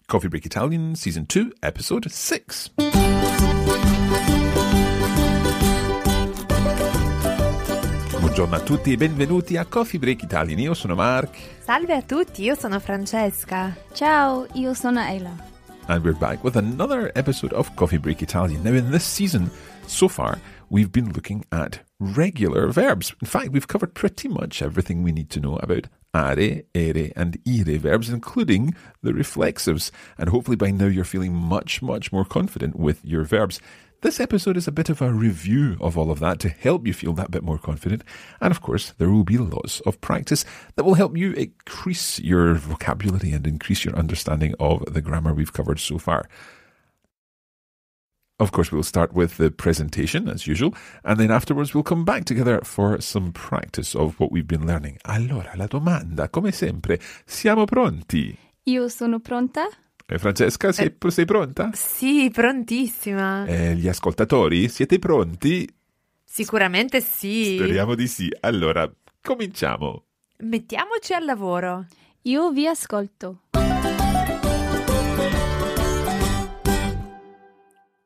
Coffee Break Italian, Season 2, Episode 6. Buongiorno a tutti e benvenuti a Coffee Break Italian. Io sono Mark. Salve a tutti, io sono Francesca. Ciao, io sono Isla. And we're back with another episode of Coffee Break Italian. Now, in this season, so far, we've been looking at regular verbs. In fact, we've covered pretty much everything we need to know about are, ere, and ire verbs, including the reflexives. And hopefully by now you're feeling much, much more confident with your verbs. This episode is a bit of a review of all of that to help you feel that bit more confident. And of course, there will be lots of practice that will help you increase your vocabulary and increase your understanding of the grammar we've covered so far. Of course, we'll start with the presentation, as usual, and then afterwards we'll come back together for some practice of what we've been learning. Allora, la domanda, come sempre, siamo pronti? Io sono pronta. Francesca, sei pronta? Sì, prontissima. Gli ascoltatori, siete pronti? Sicuramente sì. Speriamo di sì. Allora, cominciamo. Mettiamoci al lavoro. Io vi ascolto.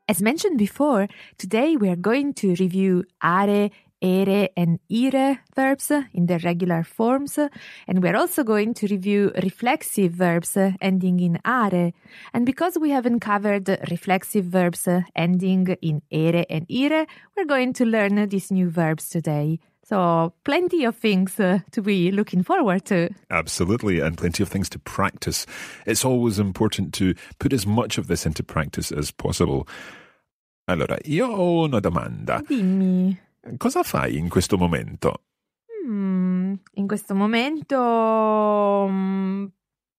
As mentioned before, today we are going to review are, ere, and ire verbs in their regular forms, and we're also going to review reflexive verbs ending in are. And because we haven't covered reflexive verbs ending in ere and ire, we're going to learn these new verbs today. So plenty of things to be looking forward to. Absolutely, and plenty of things to practice. It's always important to put as much of this into practice as possible. Allora, io ho una domanda. Dimmi. Cosa fai in questo momento? In questo momento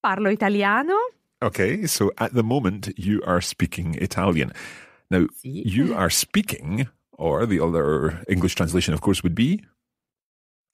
parlo italiano. Okay, so at the moment you are speaking Italian. Now, Sì. you are speaking, or the other English translation, of course, would be?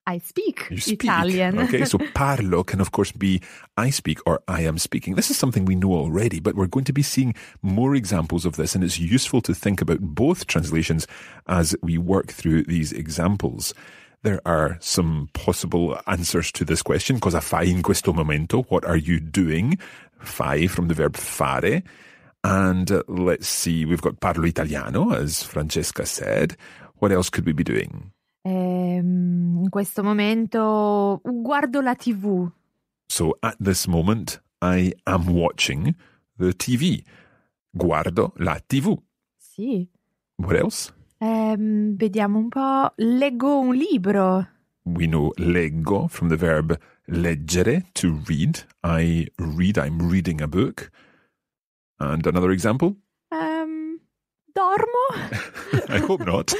I speak You speak. Italian. Okay, so parlo can, of course, be I speak or I am speaking. This is something we know already, but we're going to be seeing more examples of this, and it's useful to think about both translations as we work through these examples. There are some possible answers to this question. Cosa fai in questo momento? What are you doing? Fai from the verb fare. And let's see, we've got parlo italiano, as Francesca said. What else could we be doing? In questo momento guardo la TV. So at this moment, I am watching the TV. Guardo la TV. Sì. What else? Vediamo un po'. Leggo un libro. We know leggo from the verb leggere, to read. I read, I'm reading a book. And another example? Dormo. I hope not.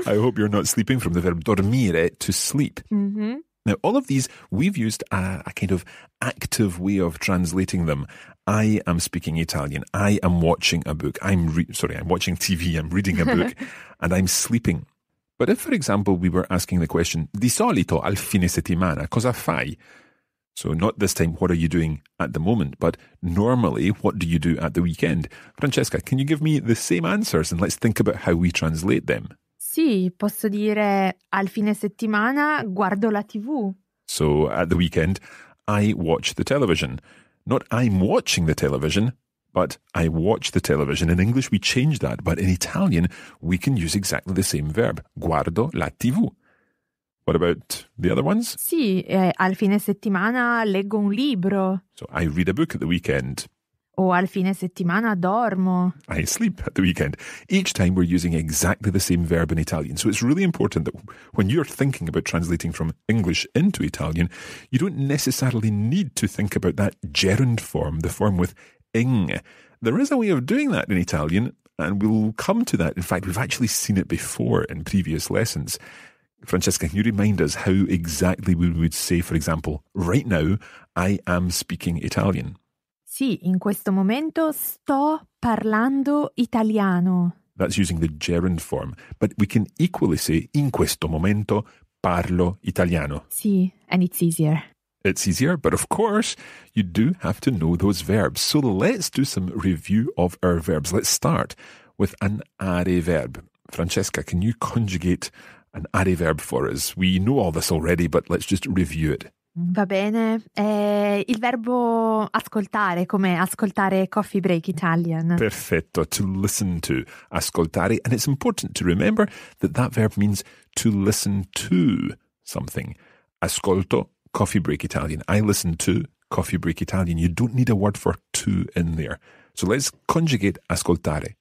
I hope you're not sleeping from the verb dormire, to sleep. Mm-hmm. Now, all of these, we've used a kind of active way of translating them. I am speaking Italian. I am watching a book. I'm watching TV. I'm reading a book. And I'm sleeping. But if, for example, we were asking the question, di solito al fine settimana, cosa fai? So not this time, what are you doing at the moment? But normally, what do you do at the weekend? Francesca, can you give me the same answers and let's think about how we translate them? Sì, posso dire al fine settimana guardo la TV. So at the weekend, I watch the television. Not I'm watching the television, but I watch the television. In English, we change that, but in Italian, we can use exactly the same verb. Guardo la TV. What about the other ones? Sì, al fine settimana leggo un libro. So I read a book at the weekend. O al fine settimana dormo. I sleep at the weekend. Each time we're using exactly the same verb in Italian. So it's really important that when you're thinking about translating from English into Italian, you don't necessarily need to think about that gerund form, the form with ing. There is a way of doing that in Italian, and we'll come to that. In fact, we've actually seen it before in previous lessons. Francesca, can you remind us how exactly we would say, for example, right now, I am speaking Italian? Sì, in questo momento sto parlando italiano. That's using the gerund form. But we can equally say, in questo momento parlo italiano. Sì, and it's easier. It's easier, but of course, you do have to know those verbs. So let's do some review of our verbs. Let's start with an are verb. Francesca, can you conjugate an are verb for us? We know all this already, but let's just review it. Va bene. Il verbo ascoltare, come ascoltare Coffee Break Italian. Perfetto, to listen to, ascoltare. And it's important to remember that that verb means to listen to something. Ascolto, Coffee Break Italian. I listen to Coffee Break Italian. You don't need a word for to in there. So let's conjugate ascoltare.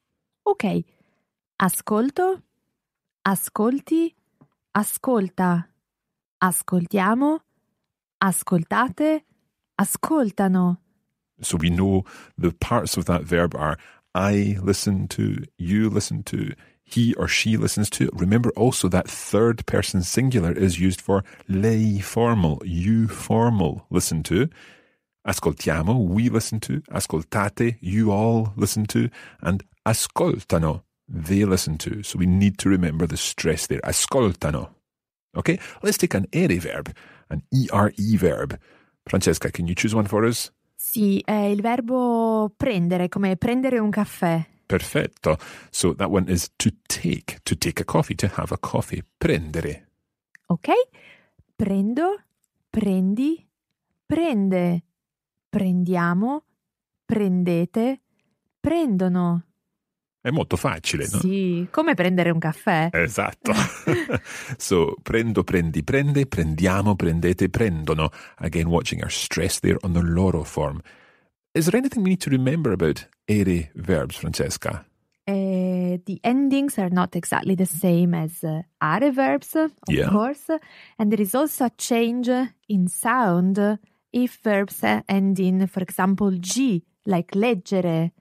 Ok. Ascolto, ascolti, ascolta, ascoltiamo, ascoltate, ascoltano. So we know the parts of that verb are I listen to, you listen to, he or she listens to. Remember also that third person singular is used for lei formal, you formal, listen to. Ascoltiamo, we listen to. Ascoltate, you all listen to. And ascoltano, they listen to. So we need to remember the stress there. Ascoltano. Okay, let's take an ere verb, an ERE verb. Francesca, can you choose one for us? Sì, è il verbo prendere, come prendere un caffè. Perfetto. So that one is to take a coffee, to have a coffee. Prendere. Ok? Prendo, prendi, prende, prendiamo, prendete, prendono. È molto facile, no? Sì, come prendere un caffè. Esatto. So, prendo, prendi, prende, prendiamo, prendete, prendono. Again, watching our stress there on the loro form. Is there anything we need to remember about ere verbs, Francesca? The endings are not exactly the same as are verbs, of course. And there is also a change in sound if verbs end in, for example, G, like leggere.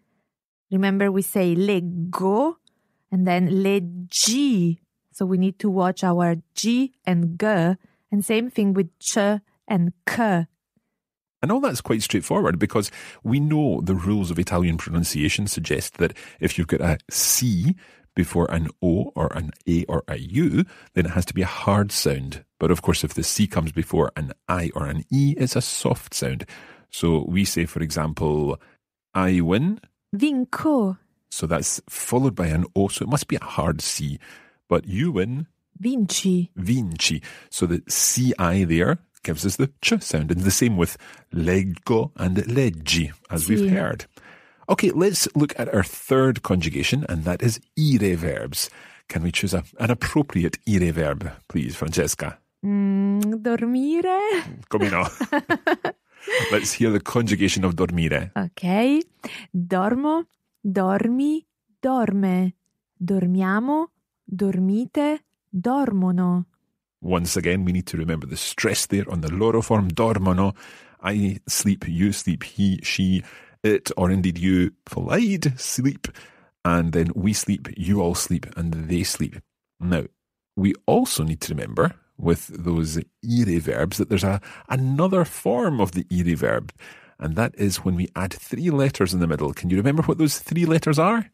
Remember we say leggo and then leggi. So we need to watch our G and G. And same thing with ch and k. And all that's quite straightforward because we know the rules of Italian pronunciation suggest that if you've got a C before an O or an A or a U, then it has to be a hard sound. But of course, if the C comes before an I or an E, it's a soft sound. So we say, for example, I win. Vinco. So that's followed by an O, so it must be a hard C. But you win. Vinci. Vinci. So the CI there gives us the ch sound. And the same with leggo and leggi, as we've heard. Okay, let's look at our third conjugation, and that is ire verbs. Can we choose an appropriate ire verb, please, Francesca? Dormire. Come no. Let's hear the conjugation of dormire. Ok. Dormo, dormi, dorme. Dormiamo, dormite, dormono. Once again, we need to remember the stress there on the loro form, dormono. I sleep, you sleep, he, she, it, or indeed you, polite, sleep. And then we sleep, you all sleep, and they sleep. Now, we also need to remember with those ire verbs that there's another form of the ire verb, and that is when we add 3 letters in the middle. Can you remember what those 3 letters are?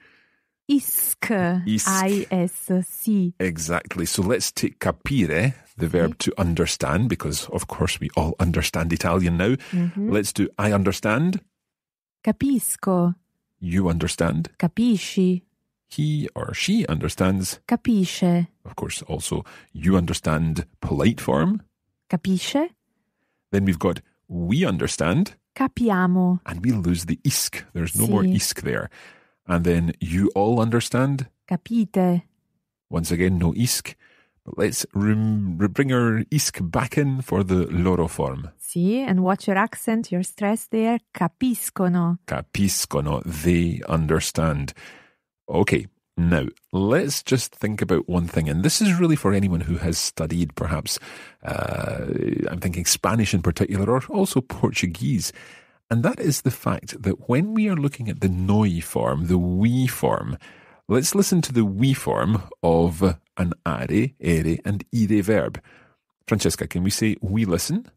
Isc. I-S-C. Exactly. So let's take capire, the verb to understand, because of course we all understand Italian now. Mm-hmm. Let's do I understand. Capisco. You understand. Capisci. He or she understands. Capisce. Of course, also you understand polite form. Capisce. Then we've got we understand. Capiamo. And we lose the isc. There's no more isc there. And then you all understand. Capite. Once again, no isc. But let's bring our isc back in for the loro form. Sì, and watch your accent, your stress there. Capiscono. Capiscono. They understand. Okay, now let's just think about one thing. And this is really for anyone who has studied perhaps, I'm thinking Spanish in particular, or also Portuguese. And that is the fact that when we are looking at the noi form, the we form, let's listen to the we form of an are, ere, and ire verb. Francesca, can we say we listen?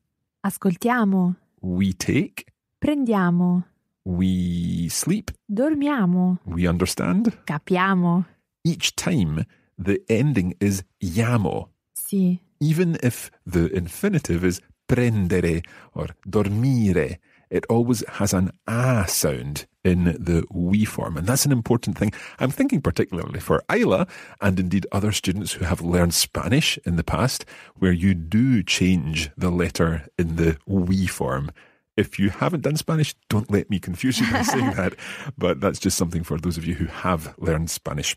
Ascoltiamo. We take. Prendiamo. We sleep. Dormiamo. We understand. Capiamo. Each time the ending is iamo. Sì. Even if the infinitive is prendere or dormire. it always has an a sound in the we form. And that's an important thing. I'm thinking particularly for Isla and indeed other students who have learned Spanish in the past, where you do change the letter in the we form. If you haven't done Spanish, don't let me confuse you by saying that. But that's just something for those of you who have learned Spanish.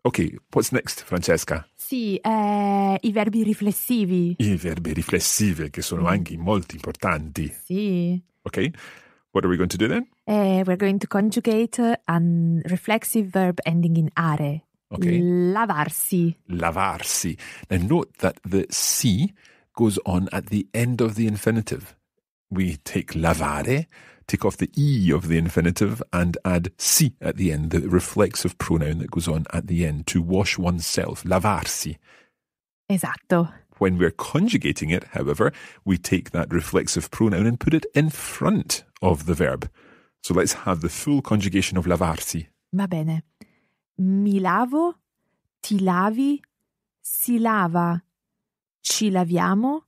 Okay, what's next, Francesca? Sì, i verbi riflessivi. I verbi riflessivi, che sono anche molto importanti. Sì. Okay, what are we going to do then? We're going to conjugate a reflexive verb ending in are. Okay. Lavarsi. Lavarsi. Now note that the si goes on at the end of the infinitive. We take lavare, take off the e of the infinitive and add si at the end, the reflexive pronoun that goes on at the end, to wash oneself, lavarsi. Esatto. When we're conjugating it, however, we take that reflexive pronoun and put it in front of the verb. So let's have the full conjugation of lavarsi. Va bene. Mi lavo, ti lavi, si lava, ci laviamo,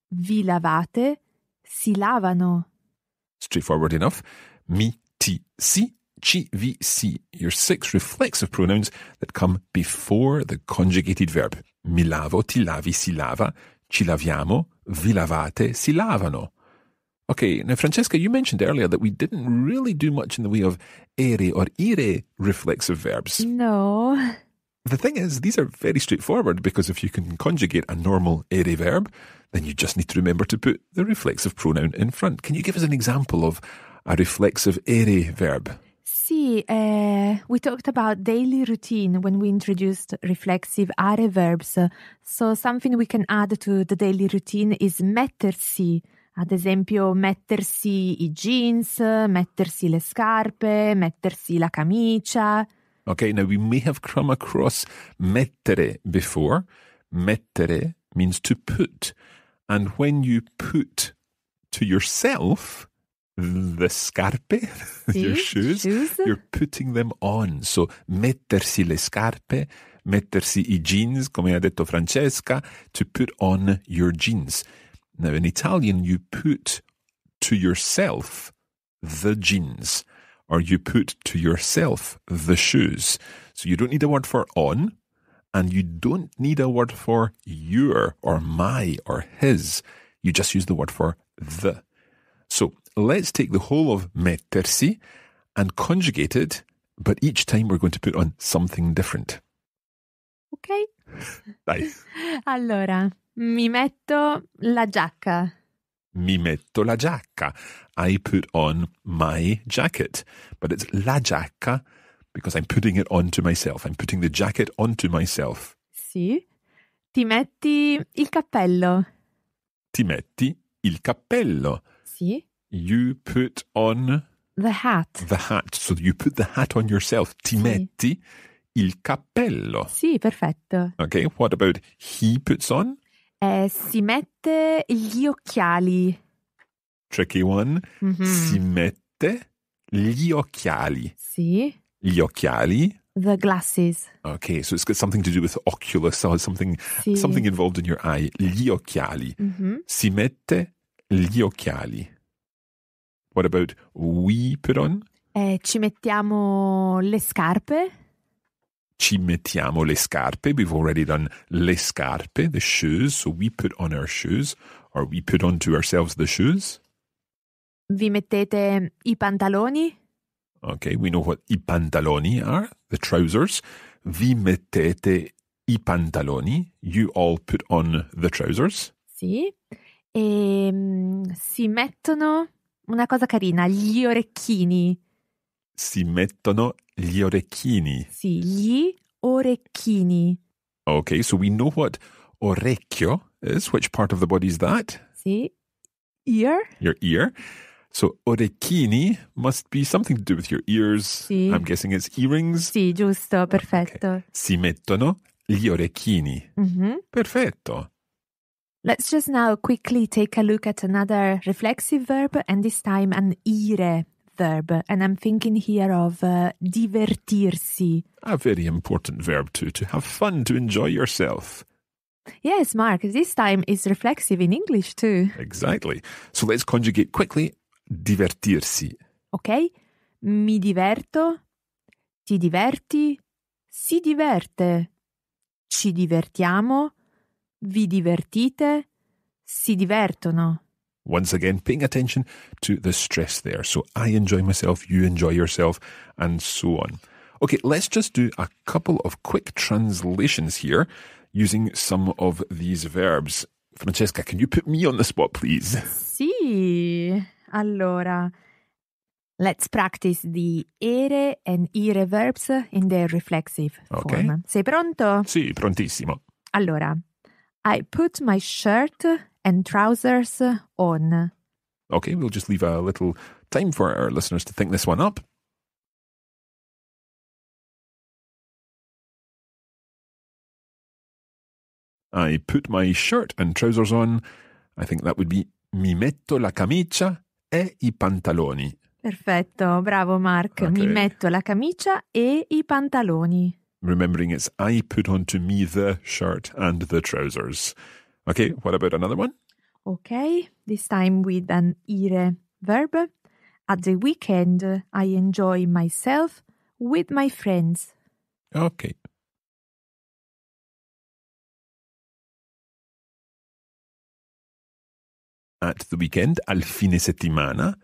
vi lavate, si lavano. Straightforward enough. Mi, ti, si, ci, vi, si. Your 6 reflexive pronouns that come before the conjugated verb. Mi lavo, ti lavi, si lava, ci laviamo, vi lavate, si lavano. Okay, now Francesca, you mentioned earlier that we didn't really do much in the way of ere or ire reflexive verbs. No. The thing is, these are very straightforward because if you can conjugate a normal ere verb, then you just need to remember to put the reflexive pronoun in front. Can you give us an example of a reflexive ere verb? Sì, we talked about daily routine when we introduced reflexive are verbs. So something we can add to the daily routine is mettersi. Ad esempio, mettersi i jeans, mettersi le scarpe, mettersi la camicia. Okay, now we may have come across mettere before. Mettere means to put. And when you put to yourself the scarpe, your shoes, you're putting them on. So mettersi le scarpe, mettersi I jeans, come ha detto Francesca, to put on your jeans. Now in Italian, you put to yourself the jeans, or you put to yourself the shoes. So you don't need a word for on, and you don't need a word for your or my or his. You just use the word for the. So let's take the whole of mettersi and conjugate it, but each time we're going to put on something different. Ok. Dai. Allora, mi metto la giacca. Mi metto la giacca. I put on my jacket. But it's la giacca because I'm putting it onto myself. I'm putting the jacket onto myself. Sì. Ti metti il cappello. Ti metti il cappello. Sì. You put on the hat. The hat. So you put the hat on yourself. Ti metti il cappello. Sì, perfetto. Okay, what about he puts on? Si mette gli occhiali. Tricky one. Mm-hmm. Si mette gli occhiali. Sì. Gli occhiali. The glasses. Okay, so it's got something to do with oculus, so something involved in your eye. Gli occhiali. Mm-hmm. Si mette gli occhiali. What about we put on? Ci mettiamo le scarpe. Ci mettiamo le scarpe. We've already done le scarpe, the shoes. So we put on our shoes, or we put onto ourselves the shoes. Vi mettete I pantaloni. Okay, we know what I pantaloni are, the trousers. Vi mettete I pantaloni. You all put on the trousers. Sì. Si mettono una cosa carina, gli orecchini. Si mettono gli orecchini. Sì, gli orecchini. Okay, so we know what orecchio is. Which part of the body is that? Sì. Ear. Your ear. So orecchini must be something to do with your ears. Sì. I'm guessing it's earrings. Sì, giusto, perfetto. Okay. Si mettono gli orecchini. Mm-hmm. Perfetto. Let's just now quickly take a look at another reflexive verb, and this time an ire verb. And I'm thinking here of divertirsi. A very important verb too, to have fun, to enjoy yourself. Yes, Mark, this time is reflexive in English too. Exactly. So let's conjugate quickly divertirsi. Ok? Mi diverto, ti diverti, si diverte, ci divertiamo, vi divertite, si divertono. Once again, paying attention to the stress there. So I enjoy myself, you enjoy yourself, and so on. Okay, let's just do a couple of quick translations here using some of these verbs. Francesca, can you put me on the spot, please? Sì, allora, let's practice the ere and ire verbs in their reflexive Okay. form. Sei pronto? Sì, prontissimo. Allora, I put my shirt and trousers on. Okay, we'll just leave a little time for our listeners to think this one up. I put my shirt and trousers on. I think that would be mi metto la camicia e I pantaloni. Perfetto, bravo Mark. Okay. Mi metto la camicia e I pantaloni. Remembering it's I put onto me the shirt and the trousers. Okay, what about another one? Okay, this time with an ire verb. At the weekend, I enjoy myself with my friends. Okay. At the weekend, al fine settimana,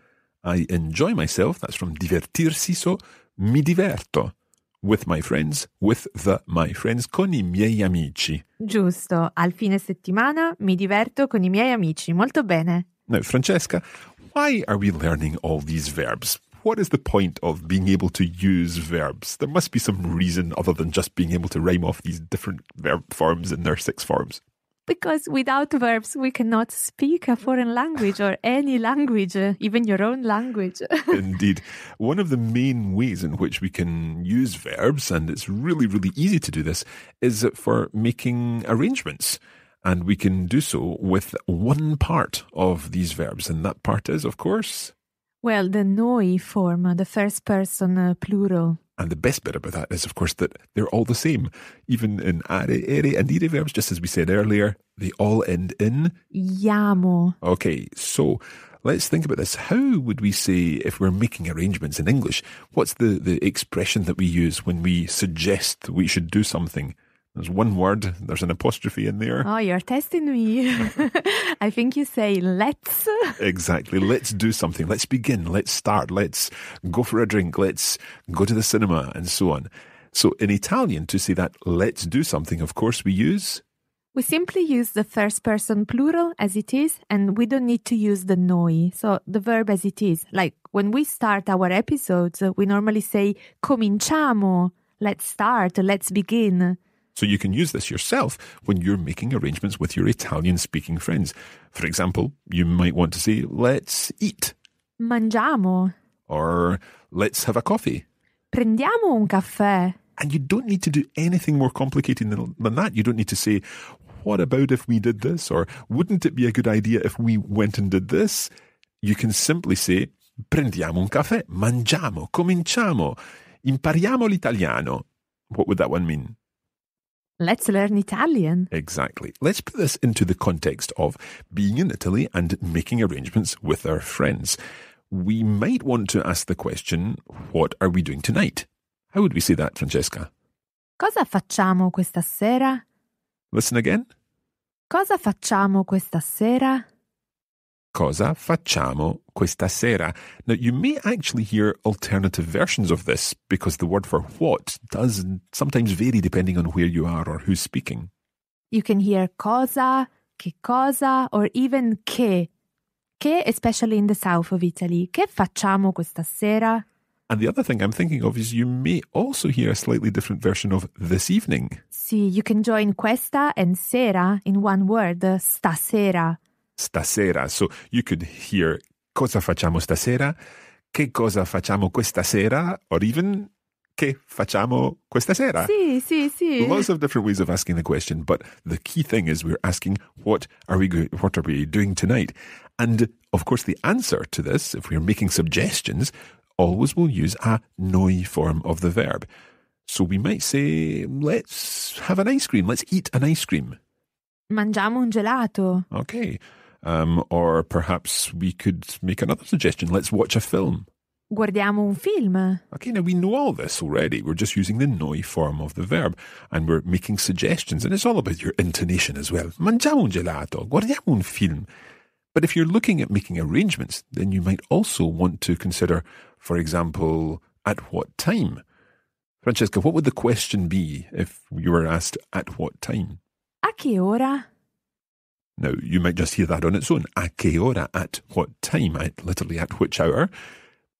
I enjoy myself. That's from divertirsi, so mi diverto. With my friends, my friends, con I miei amici. Giusto, al fine settimana mi diverto con I miei amici. Molto bene. Now, Francesca, why are we learning all these verbs? What is the point of being able to use verbs? There must be some reason other than just being able to rhyme off these different verb forms in their 6 forms. Because without verbs, we cannot speak a foreign language or any language, even your own language. Indeed. One of the main ways in which we can use verbs, and it's really, really easy to do this, is for making arrangements. And we can do so with one part of these verbs. And that part is, of course... Well, the noi form, the first person plural. And the best bit about that is, of course, that they're all the same. Even in are, ere, and ire verbs, just as we said earlier, they all end in... Iamo. Okay, so let's think about this. How would we say, if we're making arrangements in English, what's the expression that we use when we suggest that we should do something? There's one word, there's an apostrophe in there. Oh, you're testing me. I think you say let's. Exactly. Let's do something. Let's begin. Let's start. Let's go for a drink. Let's go to the cinema and so on. So in Italian, to say that let's do something, of course, we use... We simply use the first person plural as it is, and we don't need to use the noi. So the verb as it is. Like when we start our episodes, we normally say cominciamo. Let's start. Let's begin. So you can use this yourself when you're making arrangements with your Italian-speaking friends. For example, you might want to say, let's eat. Mangiamo. Or let's have a coffee. Prendiamo un caffè. And you don't need to do anything more complicated than that. You don't need to say, what about if we did this? Or wouldn't it be a good idea if we went and did this? You can simply say, prendiamo un caffè, mangiamo, cominciamo, impariamo l'italiano. What would that one mean? Let's learn Italian. Exactly. Let's put this into the context of being in Italy and making arrangements with our friends. We might want to ask the question, what are we doing tonight? How would we say that, Francesca? Cosa facciamo questa sera? Listen again. Cosa facciamo questa sera? Cosa facciamo questa sera? Now, you may actually hear alternative versions of this because the word for what does sometimes vary depending on where you are or who's speaking. You can hear cosa, che cosa, or even che. Che, especially in the south of Italy. Che facciamo questa sera? And the other thing I'm thinking of is you may also hear a slightly different version of this evening. Sì, you can join questa and sera in one word, stasera. Stasera. So you could hear cosa facciamo stasera, che cosa facciamo questa sera, or even che facciamo questa sera. Sì. Lots of different ways of asking the question, but the key thing is we're asking what are we doing tonight? And of course the answer to this, if we're making suggestions, always will use a noi form of the verb. So we might say, let's have an ice cream, let's eat an ice cream. Mangiamo un gelato. Okay. Or perhaps we could make another suggestion. Let's watch a film. Guardiamo un film. Okay, now we know all this already. We're just using the noi form of the verb and we're making suggestions, and it's all about your intonation as well. Mangiamo un gelato, guardiamo un film. But if you're looking at making arrangements, then you might also want to consider, for example, at what time? Francesca, what would the question be if you were asked at what time? A che ora? Now, you might just hear that on its own. A che ora? At what time? Literally, at which hour?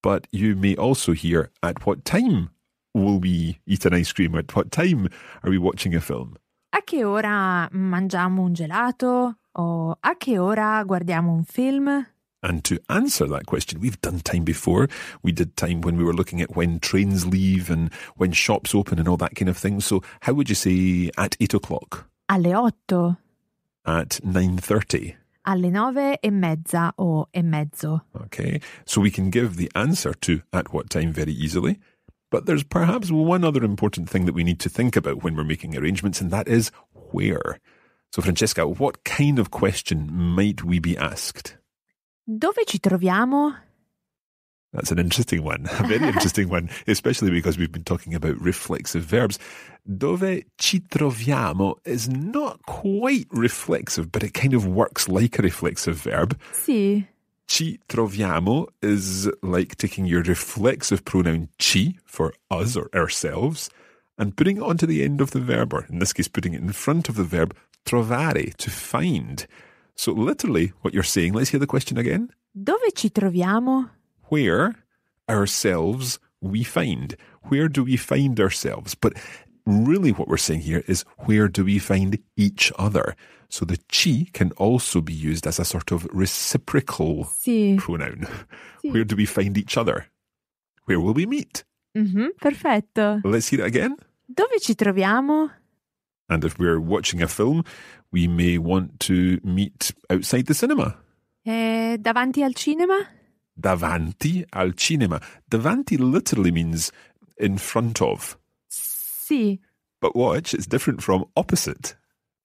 But you may also hear, at what time will we eat an ice cream? At what time are we watching a film? A che ora mangiamo un gelato? O a che ora guardiamo un film? And to answer that question, we've done time before. We did time when we were looking at when trains leave and when shops open and all that kind of thing. So how would you say at 8 o'clock? Alle 8. At 9:30? Alle 9:30 o e mezzo. Okay, so we can give the answer to at what time very easily. But there's perhaps one other important thing that we need to think about when we're making arrangements, and that is where. So Francesca, what kind of question might we be asked? Dove ci troviamo? That's an interesting one, a very interesting one, especially because we've been talking about reflexive verbs. Dove ci troviamo is not quite reflexive, but it kind of works like a reflexive verb. Sì. Ci troviamo is like taking your reflexive pronoun ci for us or ourselves and putting it onto the end of the verb, or in this case, putting it in front of the verb trovare, to find. So literally what you're saying, let's hear the question again. Dove ci troviamo? Where ourselves we find. Where do we find ourselves? But really what we're saying here is where do we find each other? So the ci can also be used as a sort of reciprocal pronoun. Sì. Where do we find each other? Where will we meet? Perfetto. Let's hear it again. Dove ci troviamo? And if we're watching a film, we may want to meet outside the cinema. Davanti al cinema? Davanti al cinema. Davanti literally means in front of. Sì. But watch, it's different from opposite.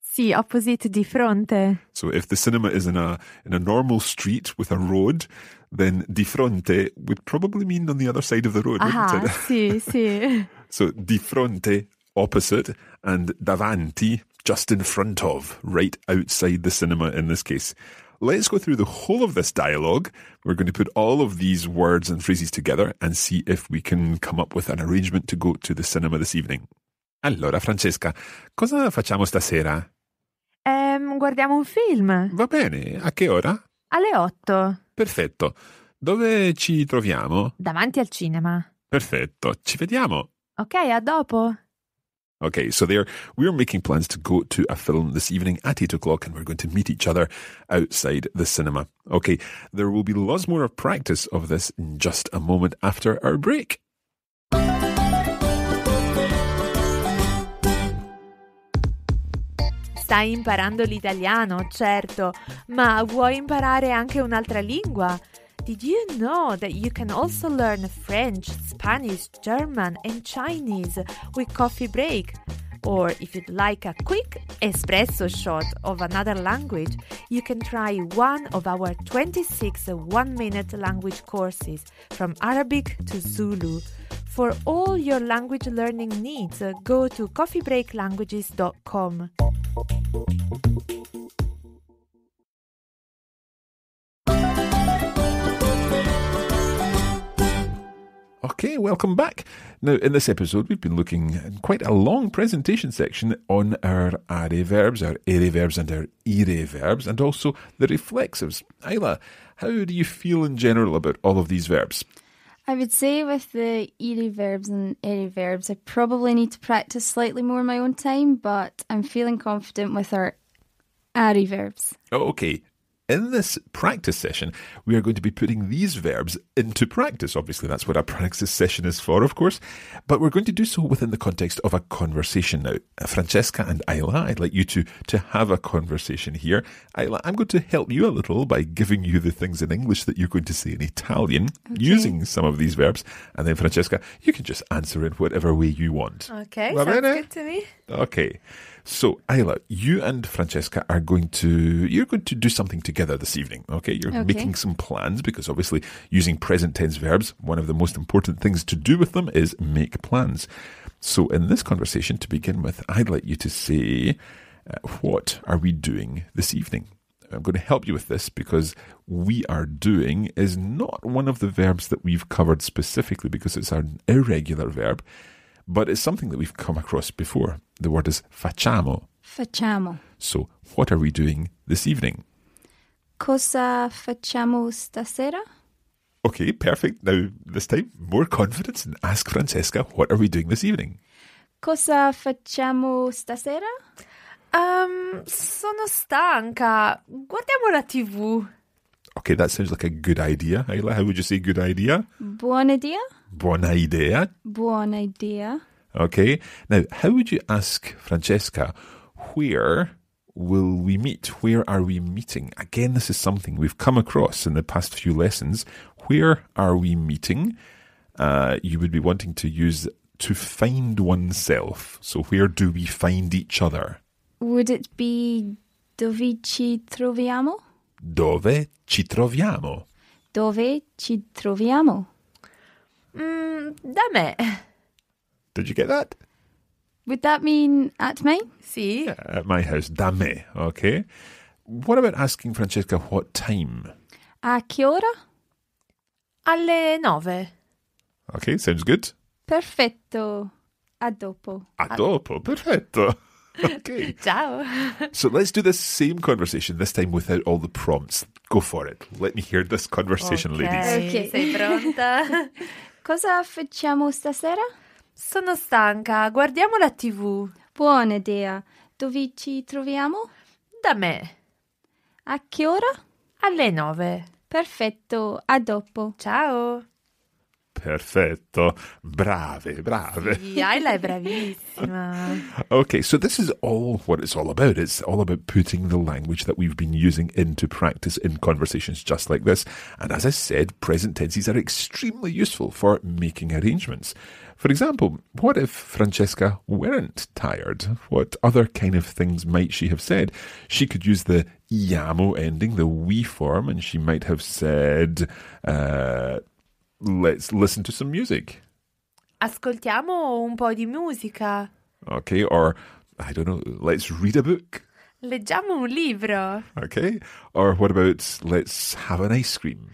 Sì, opposite, di fronte. So if the cinema is in a normal street with a road, then di fronte would probably mean on the other side of the road, wouldn't it? Sì, sì. So di fronte, opposite, and davanti, just in front of, right outside the cinema in this case. Let's go through the whole of this dialogue. We're going to put all of these words and phrases together and see if we can come up with an arrangement to go to the cinema this evening. Allora, Francesca, cosa facciamo stasera? Guardiamo un film. Va bene, a che ora? Alle 8. Perfetto. Dove ci troviamo? Davanti al cinema. Perfetto, ci vediamo. Ok, a dopo. Okay, so we're making plans to go to a film this evening at 8 o'clock and we're going to meet each other outside the cinema. Okay, there will be lots more of practice of this in just a moment after our break. Stai imparando l'italiano, certo, ma vuoi imparare anche un'altra lingua? Did you know that you can also learn French, Spanish, German and Chinese with Coffee Break? Or if you'd like a quick espresso shot of another language, you can try one of our 26 one-minute language courses from Arabic to Zulu. For all your language learning needs, go to coffeebreaklanguages.com. Okay, welcome back. Now, in this episode, we've been looking at quite a long presentation section on our are verbs, our ere verbs, and our ire verbs, and also the reflexives. Isla, how do you feel in general about all of these verbs? I would say with the ire verbs and ere verbs, I probably need to practice slightly more in my own time, but I'm feeling confident with our are verbs. Oh, okay. In this practice session, we are going to be putting these verbs into practice. Obviously, that's what a practice session is for, of course. But we're going to do so within the context of a conversation now. Francesca and Isla, I'd like you to have a conversation here. Isla, I'm going to help you a little by giving you the things in English that you're going to say in Italian, using some of these verbs. And then, Francesca, you can just answer in whatever way you want. Okay, sounds good to me. Okay. So, Isla, you and Francesca you're going to do something together. together this evening. Okay, you're Okay. making some plans because obviously using present tense verbs, one of the most important things to do with them is make plans. So in this conversation, to begin with, I'd like you to say, what are we doing this evening? I'm going to help you with this because we are doing is not one of the verbs that we've covered specifically because it's an irregular verb, but it's something that we've come across before. The word is facciamo. Facciamo. So, what are we doing this evening? Cosa facciamo stasera? Okay, perfect. Now, this time, more confidence and ask Francesca, what are we doing this evening? Cosa facciamo stasera? Sono stanca. Guardiamo la TV. Okay, that sounds like a good idea. Isla, how would you say good idea? Buona idea? Buona idea. Buona idea. Okay. Now, how would you ask Francesca, where will we meet? Where are we meeting? Again, this is something we've come across in the past few lessons. Where are we meeting? You would be wanting to use to find oneself. So where do we find each other? Would it be dove ci troviamo? Dove ci troviamo? Dove ci troviamo? Da me. Did you get that? Would that mean at mine? Sì. Yeah, at my house. Da me. Okay. What about asking Francesca what time? A che ora? Alle 9. Okay, sounds good. Perfetto. A dopo. A dopo. Perfetto. Okay. Ciao. So let's do this same conversation, this time without all the prompts. Go for it. Let me hear this conversation, ladies. Ok. Sei pronta? Cosa facciamo stasera? Sono stanca. Guardiamo la TV. Buona idea. Dove ci troviamo? Da me. A che ora? Alle 9. Perfetto. A dopo. Ciao. Perfetto. Brave, brave. Sì, Isla è bravissima. Okay, so this is all what it's all about. It's all about putting the language that we've been using into practice in conversations just like this. And as I said, present tenses are extremely useful for making arrangements. For example, what if Francesca weren't tired? What other kind of things might she have said? She could use the iamo ending, the we form, and she might have said, let's listen to some music. Ascoltiamo un po' di musica. Okay, or, I don't know, let's read a book. Leggiamo un libro. Okay, or what about let's have an ice cream?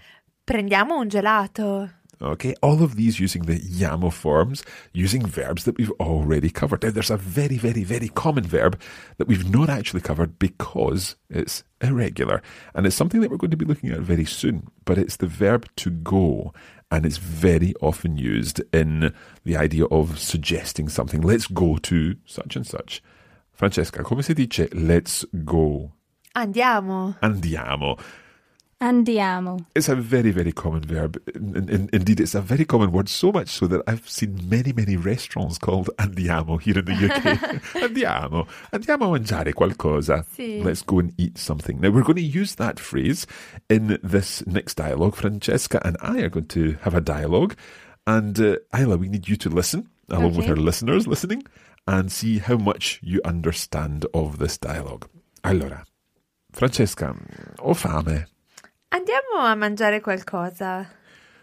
Prendiamo un gelato. Okay, all of these using the iamo forms, using verbs that we've already covered. Now, there's a very, very, very common verb that we've not actually covered because it's irregular. And it's something that we're going to be looking at very soon. But it's the verb to go. And it's very often used in the idea of suggesting something. Let's go to such and such. Francesca, come si dice let's go? Andiamo. Andiamo. Andiamo. It's a very, very common verb. Indeed, it's a very common word, so much so that I've seen many, many restaurants called Andiamo here in the UK. Andiamo. Andiamo a mangiare qualcosa. Sì. Let's go and eat something. Now, we're going to use that phrase in this next dialogue. Francesca and I are going to have a dialogue. And Isla, we need you to listen, along with Okay. our listeners listening, and see how much you understand of this dialogue. Allora, Francesca, ho fame. Andiamo a mangiare qualcosa.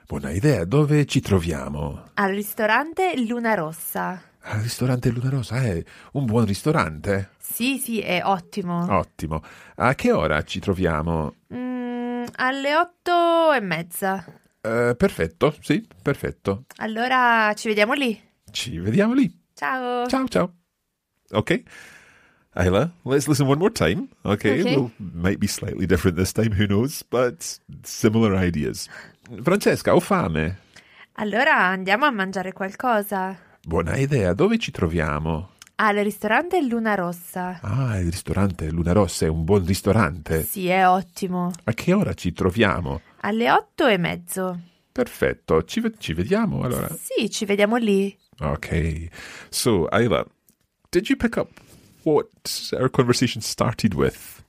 Buona idea, dove ci troviamo? Al ristorante Luna Rossa. Al ristorante Luna Rosa, un buon ristorante? Sì, sì, è ottimo. Ottimo. A che ora ci troviamo? Alle 8:30. Perfetto, sì, perfetto. Allora ci vediamo lì. Ci vediamo lì. Ciao. Ciao, ciao. Okay. Isla, let's listen one more time. Okay, Okay. Well, might be slightly different this time, who knows, but similar ideas. Francesca, ho fame. Allora andiamo a mangiare qualcosa. Buona idea, dove ci troviamo? Al ristorante Luna Rossa. Ah, il ristorante Luna Rossa è un buon ristorante. Sì, è ottimo. A che ora ci troviamo? Alle 8:30. Perfetto, ci vediamo allora. Sì, ci vediamo lì. Okay, so Isla, did you pick up what our conversation started with?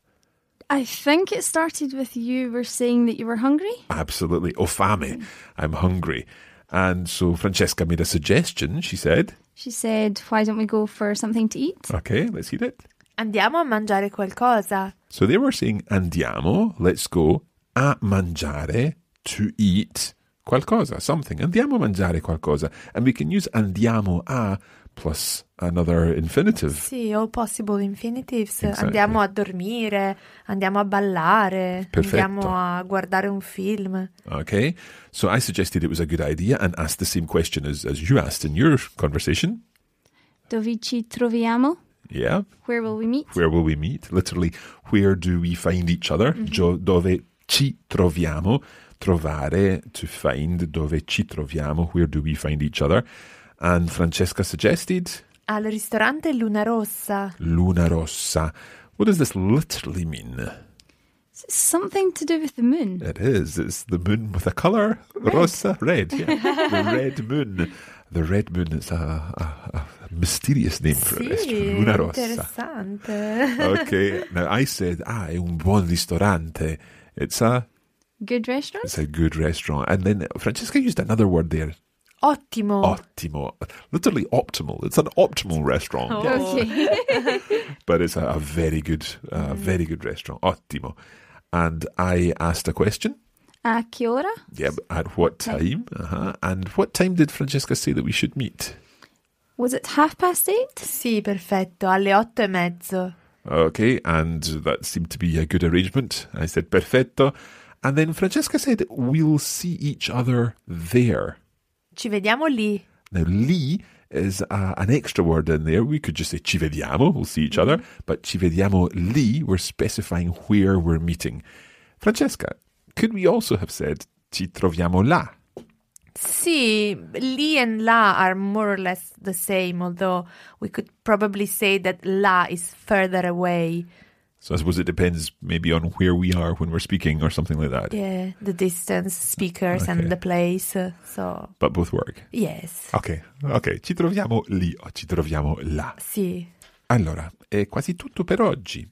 I think it started with you were saying that you were hungry. Absolutely, ho fame, I'm hungry. And so Francesca made a suggestion, she said. She said, why don't we go for something to eat? Okay, let's hear it. Andiamo a mangiare qualcosa. So they were saying andiamo, let's go, a mangiare, to eat qualcosa, something. Andiamo a mangiare qualcosa. And we can use andiamo a plus another infinitive. Sì, all possible infinitives. Exactly. Andiamo a dormire, andiamo a ballare, Perfetto. andiamo a guardare un film. Okay, so I suggested it was a good idea and asked the same question as you asked in your conversation. Dove ci troviamo? Yeah. Where will we meet? Where will we meet? Literally, where do we find each other? Dove ci troviamo. Trovare, to find. Dove ci troviamo. Where do we find each other? And Francesca suggested? Al ristorante Luna Rossa. Luna Rossa. What does this literally mean? Something to do with the moon. It is. It's the moon with a colour. Rossa, red. Yeah. The red moon. The red moon is a mysterious name for a restaurant. Luna Rossa. Interessante. Okay. Now I said, è un buon ristorante. It's a Good restaurant? good restaurant. And then Francesca used another word there. Ottimo. Ottimo. Literally optimal. It's an optimal restaurant. Oh. Yes. Okay. But it's a very good restaurant. Ottimo. And I asked a question. A che ora? Yeah, but at what time? And what time did Francesca say that we should meet? Was it 8:30? Sì, perfetto, alle 8:30. Okay, and that seemed to be a good arrangement. I said, perfetto. And then Francesca said, we'll see each other there. Ci vediamo lì. Now, lì is an extra word in there. We could just say ci vediamo, we'll see each other. But ci vediamo lì, we're specifying where we're meeting. Francesca, could we also have said ci troviamo là? Sì, lì and là are more or less the same, although we could probably say that là is further away. So I suppose it depends maybe on where we are when we're speaking or something like that. Yeah, the distance, speakers, Okay. and the place. So, But both work. yes. Ok. Ci troviamo lì o ci troviamo là. Sì. Allora, è quasi tutto per oggi.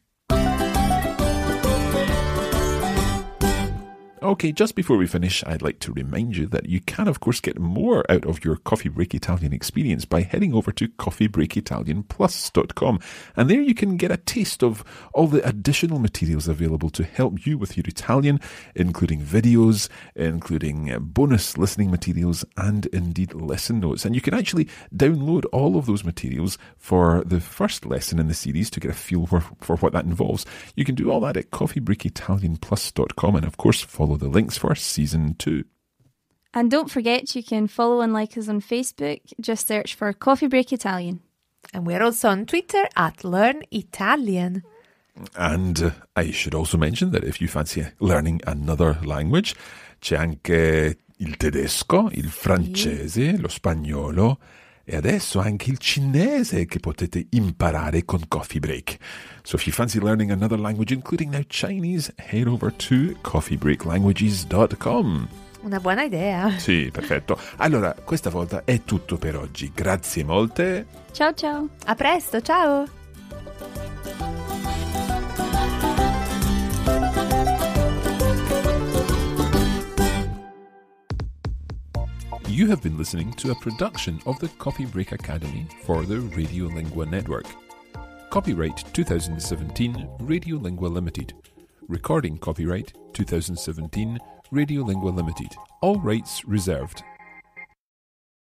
Okay, just before we finish, I'd like to remind you that you can, of course, get more out of your Coffee Break Italian experience by heading over to coffeebreakitalianplus.com. And there you can get a taste of all the additional materials available to help you with your Italian, including videos, including bonus listening materials, and indeed lesson notes. And you can actually download all of those materials for the first lesson in the series to get a feel for what that involves. You can do all that at coffeebreakitalianplus.com, and of course follow the links for season 2. And don't forget, you can follow and like us on Facebook. Just search for Coffee Break Italian. And we're also on Twitter at Learn Italian. And I should also mention that if you fancy learning another language, c'è anche il tedesco, il francese, lo spagnolo e adesso anche il cinese che potete imparare con Coffee Break. So if you fancy learning another language, including now Chinese, head over to coffeebreaklanguages.com. Una buona idea. Sì, perfetto. Allora, questa volta è tutto per oggi. Grazie molte. Ciao ciao! A presto, ciao! You have been listening to a production of the Coffee Break Academy for the Radiolingua Network. Copyright 2017 Radiolingua Limited. Recording copyright 2017 Radiolingua Limited. All rights reserved.